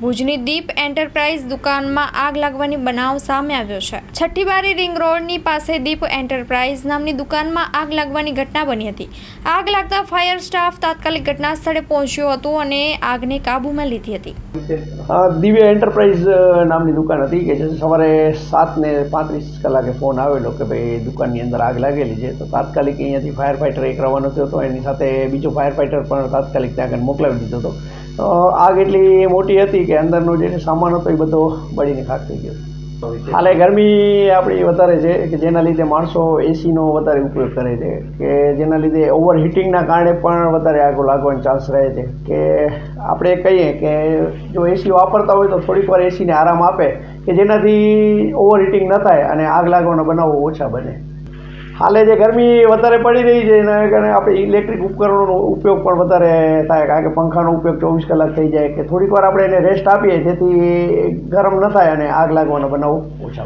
ભુજની દીપ એન્ટરપ્રાઇઝ દુકાનમાં આગ લાગવાની બનાવ સામે આવ્યો છે। છઠ્ઠીબારી રિંગ રોડની પાસે દીપ એન્ટરપ્રાઇઝ નામની દુકાનમાં આગ લાગવાની ઘટના બની હતી। આગ લાગતા ફાયર સ્ટાફ તાત્કાલિક ઘટના સ્થળે પહોંચ્યો હતો અને આગને કાબૂમાં લીધી હતી। દિવ્ય એન્ટરપ્રાઇઝ નામની દુકાન હતી કે જે સવારે 7:35 કલાકે ફોન આવેલો કે ભાઈ દુકાનની અંદર આગ લાગેલી છે। તો તાત્કાલિક અહીંયાથી ફાયર ફાઇટર એક રવાનો થયો હતો, એની સાથે બીજો ફાયર ફાઇટર પણ તાત્કાલિક ત્યાં આગળ મોકલાવી દીધો હતો। આગ એટલી મોટી હતી કે અંદરનો જે સામાન હતો એ બધો બળીને ખાક થઈ ગયો। હાલે ગરમી આપણી વધારે છે કે જેના લીધે માણસો એસીનો વધારે ઉપયોગ કરે છે કે જેના લીધે ઓવર હીટિંગના કારણે પણ વધારે આગ લાગવાનો ચાન્સ રહે છે। કે આપણે કહીએ કે જો એસી વાપરતા હોય તો થોડીક વાર એસીને આરામ આપે કે જેનાથી ઓવર હીટિંગ ન થાય અને આગ લાગવાના બનાવો ઓછા બને। હાલે જે ગરમી વધારે પડી રહી છે એના કારણે આપણે ઇલેક્ટ્રિક ઉપકરણોનો ઉપયોગ પણ વધારે થાય, કારણ કે પંખાનો ઉપયોગ 24 કલાક થઈ જાય કે થોડીક વાર આપણે એને રેસ્ટ આપીએ જેથી ગરમ ન થાય અને આગ લાગવાના બનાવો ઓછા બને।